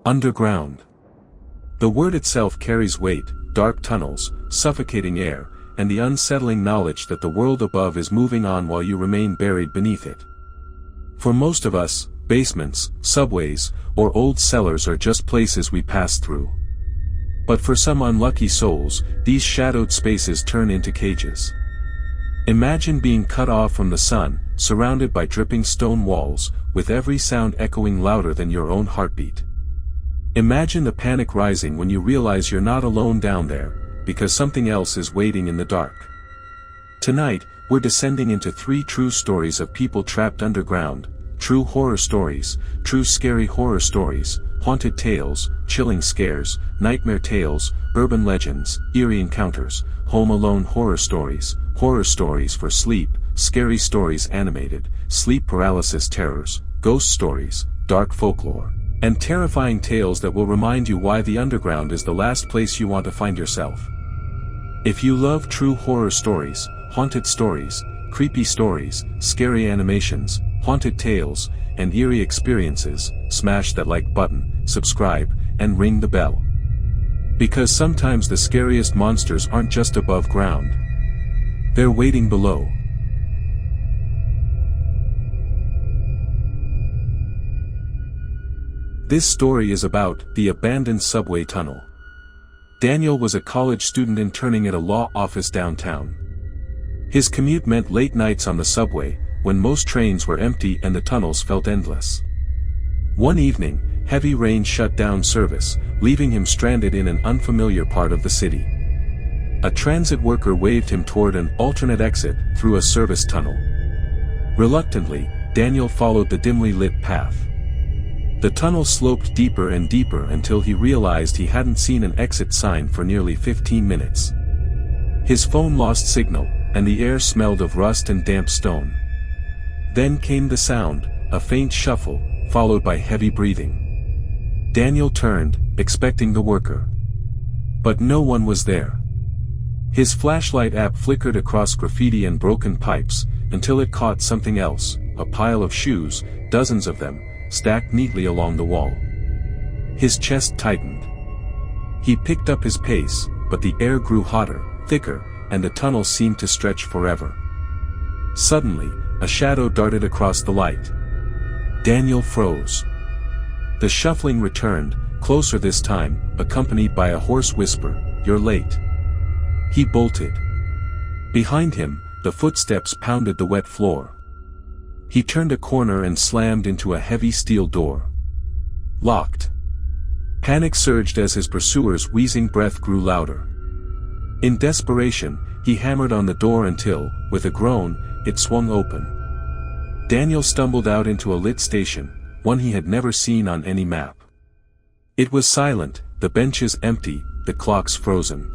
Underground. The word itself carries weight: dark tunnels, suffocating air, and the unsettling knowledge that the world above is moving on while you remain buried beneath it. For most of us, basements, subways, or old cellars are just places we pass through. But for some unlucky souls, these shadowed spaces turn into cages. Imagine being cut off from the sun, surrounded by dripping stone walls, with every sound echoing louder than your own heartbeat. Imagine the panic rising when you realize you're not alone down there, because something else is waiting in the dark. Tonight, we're descending into 3 true stories of people trapped underground, true horror stories, true scary horror stories, haunted tales, chilling scares, nightmare tales, urban legends, eerie encounters, home alone horror stories for sleep, scary stories animated, sleep paralysis terrors, ghost stories, dark folklore, and terrifying tales that will remind you why the underground is the last place you want to find yourself. If you love true horror stories, haunted stories, creepy stories, scary animations, haunted tales, and eerie experiences, smash that like button, subscribe, and ring the bell. Because sometimes the scariest monsters aren't just above ground. They're waiting below. This story is about the abandoned subway tunnel. Daniel was a college student interning at a law office downtown. His commute meant late nights on the subway, when most trains were empty and the tunnels felt endless. One evening, heavy rain shut down service, leaving him stranded in an unfamiliar part of the city. A transit worker waved him toward an alternate exit through a service tunnel. Reluctantly, Daniel followed the dimly lit path. The tunnel sloped deeper and deeper until he realized he hadn't seen an exit sign for nearly 15 minutes. His phone lost signal, and the air smelled of rust and damp stone. Then came the sound, a faint shuffle, followed by heavy breathing. Daniel turned, expecting the worker. But no one was there. His flashlight app flickered across graffiti and broken pipes, until it caught something else, a pile of shoes, dozens of them, stacked neatly along the wall. His chest tightened. He picked up his pace, but the air grew hotter, thicker, and the tunnel seemed to stretch forever. Suddenly, a shadow darted across the light. Daniel froze. The shuffling returned, closer this time, accompanied by a hoarse whisper, "You're late." He bolted. Behind him, the footsteps pounded the wet floor. He turned a corner and slammed into a heavy steel door. Locked. Panic surged as his pursuer's wheezing breath grew louder. In desperation, he hammered on the door until, with a groan, it swung open. Daniel stumbled out into a lit station, one he had never seen on any map. It was silent, the benches empty, the clocks frozen.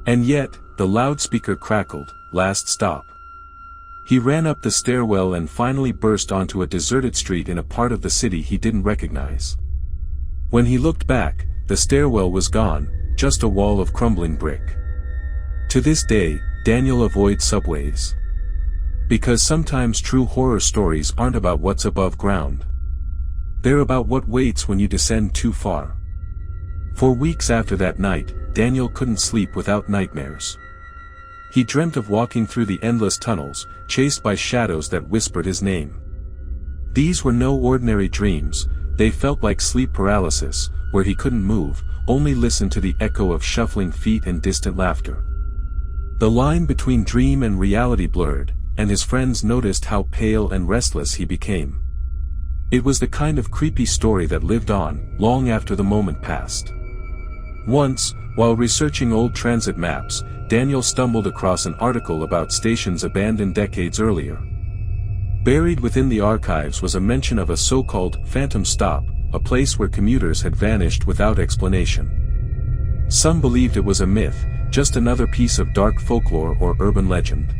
And yet, the loudspeaker crackled, "Last stop." He ran up the stairwell and finally burst onto a deserted street in a part of the city he didn't recognize. When he looked back, the stairwell was gone, just a wall of crumbling brick. To this day, Daniel avoids subways. Because sometimes true horror stories aren't about what's above ground. They're about what waits when you descend too far. For weeks after that night, Daniel couldn't sleep without nightmares. He dreamt of walking through the endless tunnels, chased by shadows that whispered his name. These were no ordinary dreams, they felt like sleep paralysis, where he couldn't move, only listen to the echo of shuffling feet and distant laughter. The line between dream and reality blurred, and his friends noticed how pale and restless he became. It was the kind of creepy story that lived on, long after the moment passed. Once, while researching old transit maps, Daniel stumbled across an article about stations abandoned decades earlier. Buried within the archives was a mention of a so-called phantom stop, a place where commuters had vanished without explanation. Some believed it was a myth, just another piece of dark folklore or urban legend.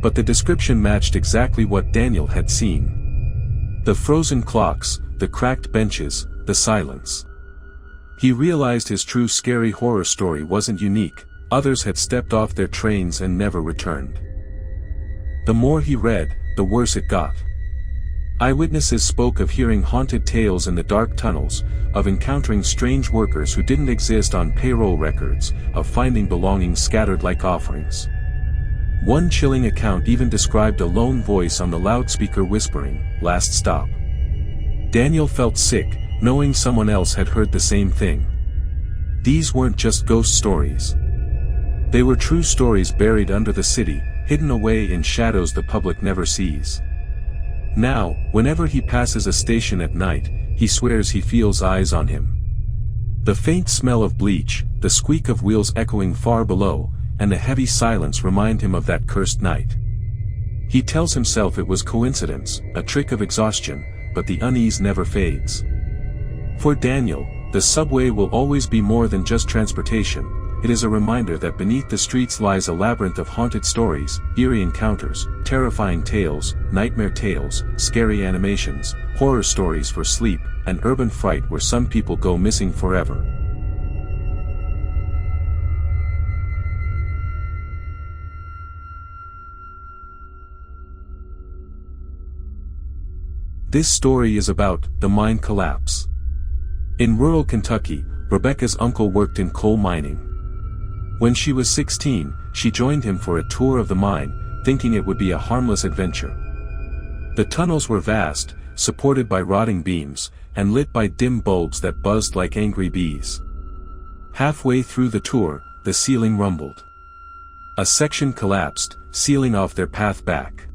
But the description matched exactly what Daniel had seen. The frozen clocks, the cracked benches, the silence. He realized his true scary horror story wasn't unique, others had stepped off their trains and never returned. The more he read, the worse it got. Eyewitnesses spoke of hearing haunted tales in the dark tunnels, of encountering strange workers who didn't exist on payroll records, of finding belongings scattered like offerings. One chilling account even described a lone voice on the loudspeaker whispering, "Last stop." Daniel felt sick, knowing someone else had heard the same thing. These weren't just ghost stories. They were true stories buried under the city, hidden away in shadows the public never sees. Now, whenever he passes a station at night, he swears he feels eyes on him. The faint smell of bleach, the squeak of wheels echoing far below, and the heavy silence remind him of that cursed night. He tells himself it was coincidence, a trick of exhaustion, but the unease never fades. For Daniel, the subway will always be more than just transportation. It is a reminder that beneath the streets lies a labyrinth of haunted stories, eerie encounters, terrifying tales, nightmare tales, scary animations, horror stories for sleep, and urban fright where some people go missing forever. This story is about the mine collapse. In rural Kentucky, Rebecca's uncle worked in coal mining. When she was 16, she joined him for a tour of the mine, thinking it would be a harmless adventure. The tunnels were vast, supported by rotting beams, and lit by dim bulbs that buzzed like angry bees. Halfway through the tour, the ceiling rumbled. A section collapsed, sealing off their path back.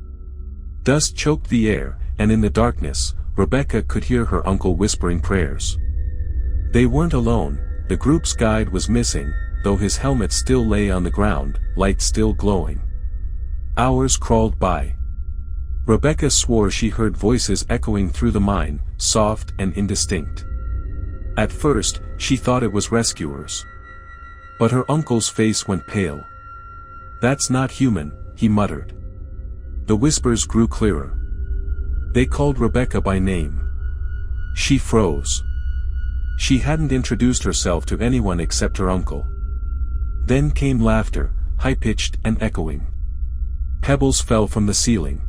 Dust choked the air, and in the darkness, Rebecca could hear her uncle whispering prayers. They weren't alone. The group's guide was missing, though his helmet still lay on the ground, light still glowing. Hours crawled by. Rebecca swore she heard voices echoing through the mine, soft and indistinct. At first, she thought it was rescuers. But her uncle's face went pale. "That's not human," he muttered. The whispers grew clearer. They called Rebecca by name. She froze. She hadn't introduced herself to anyone except her uncle. Then came laughter, high-pitched and echoing. Pebbles fell from the ceiling.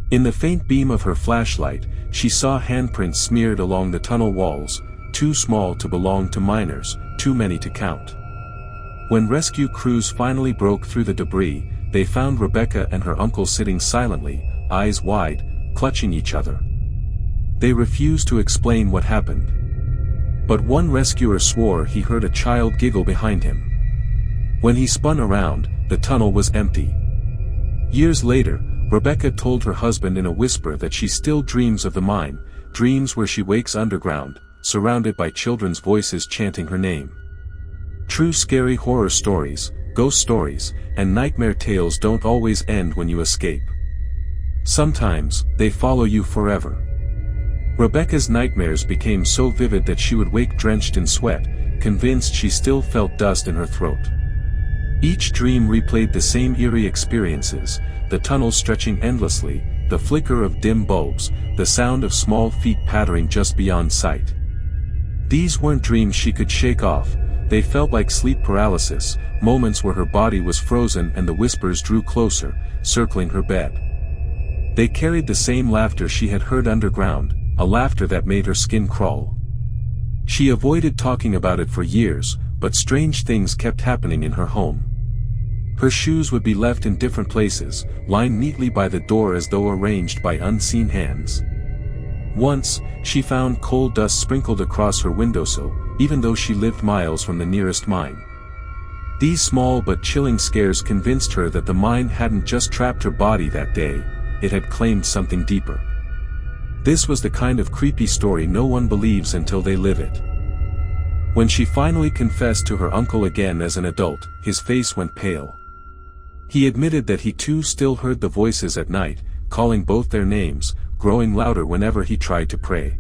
In the faint beam of her flashlight, she saw handprints smeared along the tunnel walls, too small to belong to miners, too many to count. When rescue crews finally broke through the debris, they found Rebecca and her uncle sitting silently, eyes wide, clutching each other. They refused to explain what happened. But one rescuer swore he heard a child giggle behind him. When he spun around, the tunnel was empty. Years later, Rebecca told her husband in a whisper that she still dreams of the mine, dreams where she wakes underground, surrounded by children's voices chanting her name. True scary horror stories, ghost stories, and nightmare tales don't always end when you escape. Sometimes, they follow you forever. Rebecca's nightmares became so vivid that she would wake drenched in sweat, convinced she still felt dust in her throat. Each dream replayed the same eerie experiences, the tunnels stretching endlessly, the flicker of dim bulbs, the sound of small feet pattering just beyond sight. These weren't dreams she could shake off, they felt like sleep paralysis, moments where her body was frozen and the whispers drew closer, circling her bed. They carried the same laughter she had heard underground, a laughter that made her skin crawl. She avoided talking about it for years, but strange things kept happening in her home. Her shoes would be left in different places, lined neatly by the door as though arranged by unseen hands. Once, she found coal dust sprinkled across her windowsill, even though she lived miles from the nearest mine. These small but chilling scares convinced her that the mine hadn't just trapped her body that day, it had claimed something deeper. This was the kind of creepy story no one believes until they live it. When she finally confessed to her uncle again as an adult, his face went pale. He admitted that he too still heard the voices at night, calling both their names, growing louder whenever he tried to pray.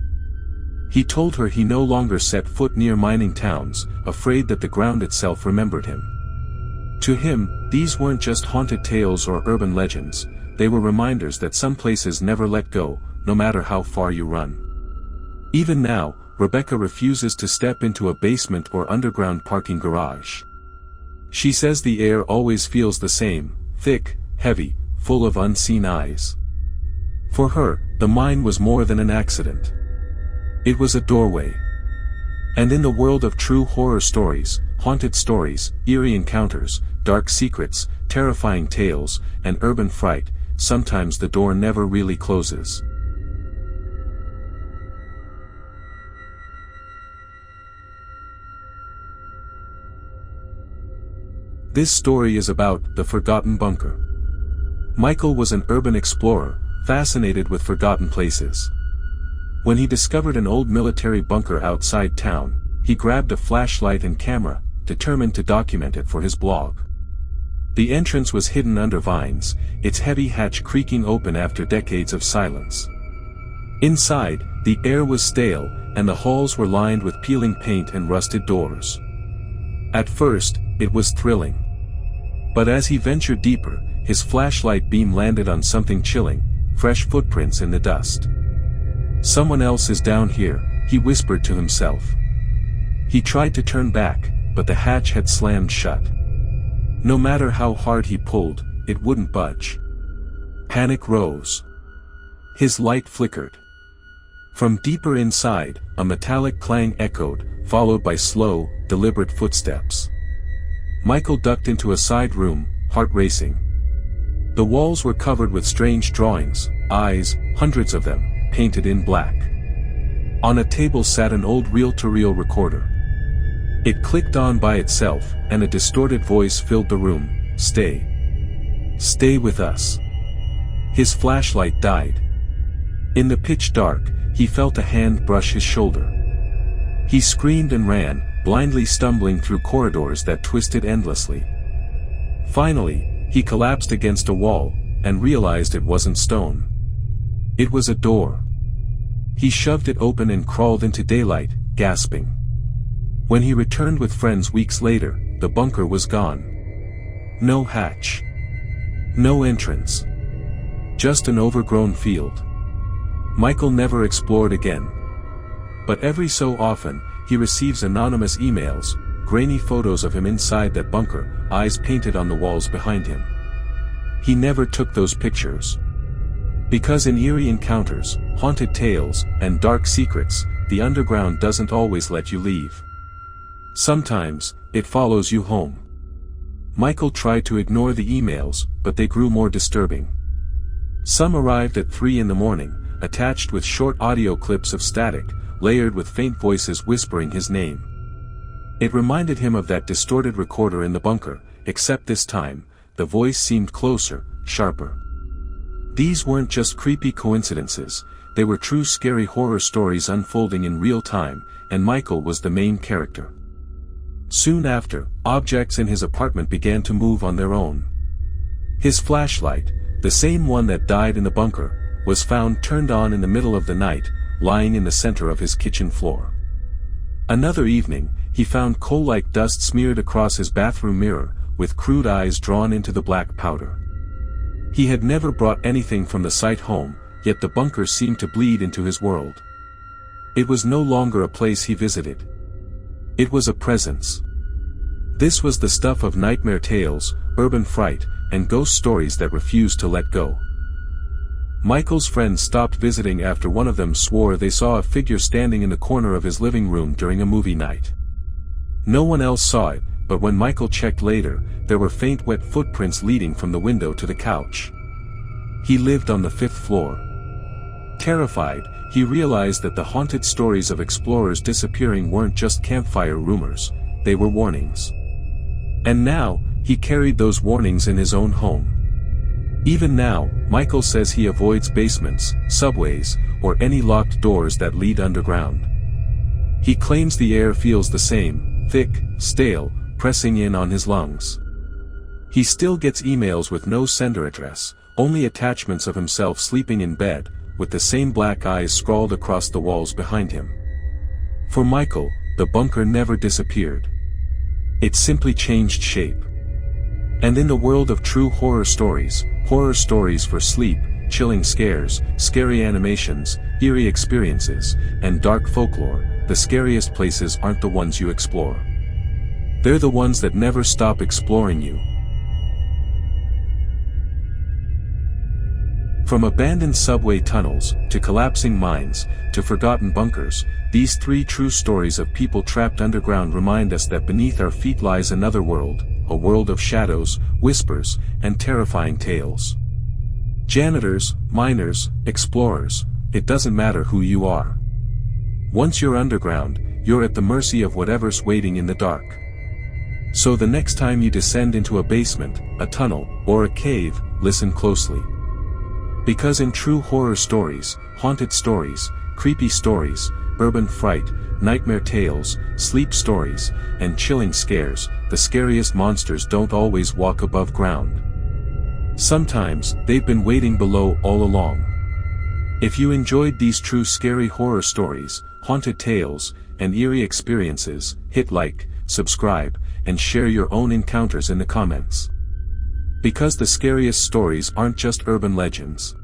He told her he no longer set foot near mining towns, afraid that the ground itself remembered him. To him, these weren't just haunted tales or urban legends, they were reminders that some places never let go, no matter how far you run. Even now, Rebecca refuses to step into a basement or underground parking garage. She says the air always feels the same, thick, heavy, full of unseen eyes. For her, The mine was more than an accident. It was a doorway. And in the world of true horror stories, haunted stories, eerie encounters, dark secrets, terrifying tales, and urban fright, sometimes the door never really closes. This story is about the Forgotten Bunker. Michael was an urban explorer, fascinated with forgotten places. When he discovered an old military bunker outside town, he grabbed a flashlight and camera, determined to document it for his blog. The entrance was hidden under vines, its heavy hatch creaking open after decades of silence. Inside, the air was stale, and the halls were lined with peeling paint and rusted doors. At first, it was thrilling. But as he ventured deeper, his flashlight beam landed on something chilling, fresh footprints in the dust. "Someone else is down here," he whispered to himself. He tried to turn back, but the hatch had slammed shut. No matter how hard he pulled, it wouldn't budge. Panic rose. His light flickered. From deeper inside, a metallic clang echoed, followed by slow, deliberate footsteps. Michael ducked into a side room, heart racing. The walls were covered with strange drawings, eyes, hundreds of them, painted in black. On a table sat an old reel-to-reel recorder. It clicked on by itself, and a distorted voice filled the room. "Stay. Stay with us." His flashlight died. In the pitch dark, he felt a hand brush his shoulder. He screamed and ran, blindly stumbling through corridors that twisted endlessly. Finally, he collapsed against a wall, and realized it wasn't stone. It was a door. He shoved it open and crawled into daylight, gasping. When he returned with friends weeks later, the bunker was gone. No hatch. No entrance. Just an overgrown field. Michael never explored again. But every so often, he receives anonymous emails, grainy photos of him inside that bunker, eyes painted on the walls behind him. He never took those pictures. Because in eerie encounters, haunted tales, and dark secrets, the underground doesn't always let you leave. Sometimes, it follows you home. Michael tried to ignore the emails, but they grew more disturbing. Some arrived at 3 in the morning, attached with short audio clips of static, layered with faint voices whispering his name. It reminded him of that distorted recorder in the bunker, except this time, the voice seemed closer, sharper. These weren't just creepy coincidences, they were true scary horror stories unfolding in real time, and Michael was the main character. Soon after, objects in his apartment began to move on their own. His flashlight, the same one that died in the bunker, was found turned on in the middle of the night, lying in the center of his kitchen floor. Another evening, he found coal-like dust smeared across his bathroom mirror, with crude eyes drawn into the black powder. He had never brought anything from the site home, yet the bunker seemed to bleed into his world. It was no longer a place he visited. It was a presence. This was the stuff of nightmare tales, urban fright, and ghost stories that refused to let go. Michael's friends stopped visiting after one of them swore they saw a figure standing in the corner of his living room during a movie night. No one else saw it, but when Michael checked later, there were faint wet footprints leading from the window to the couch. He lived on the 5th floor. Terrified, he realized that the haunted stories of explorers disappearing weren't just campfire rumors, they were warnings. And now, he carried those warnings in his own home. Even now, Michael says he avoids basements, subways, or any locked doors that lead underground. He claims the air feels the same, thick, stale, pressing in on his lungs. He still gets emails with no sender address, only attachments of himself sleeping in bed, with the same black eyes scrawled across the walls behind him. For Michael, the bunker never disappeared. It simply changed shape. And in the world of true horror stories for sleep, chilling scares, scary animations, eerie experiences, and dark folklore, the scariest places aren't the ones you explore. They're the ones that never stop exploring you. From abandoned subway tunnels, to collapsing mines, to forgotten bunkers, these 3 true stories of people trapped underground remind us that beneath our feet lies another world, a world of shadows, whispers, and terrifying tales. Janitors, miners, explorers, it doesn't matter who you are. Once you're underground, you're at the mercy of whatever's waiting in the dark. So the next time you descend into a basement, a tunnel, or a cave, listen closely. Because in true horror stories, haunted stories, creepy stories, urban fright, nightmare tales, sleep stories, and chilling scares, the scariest monsters don't always walk above ground. Sometimes, they've been waiting below all along. If you enjoyed these true scary horror stories, haunted tales, and eerie experiences, hit like, subscribe, and share your own encounters in the comments. Because the scariest stories aren't just urban legends.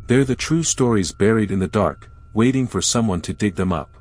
They're the true stories buried in the dark, waiting for someone to dig them up.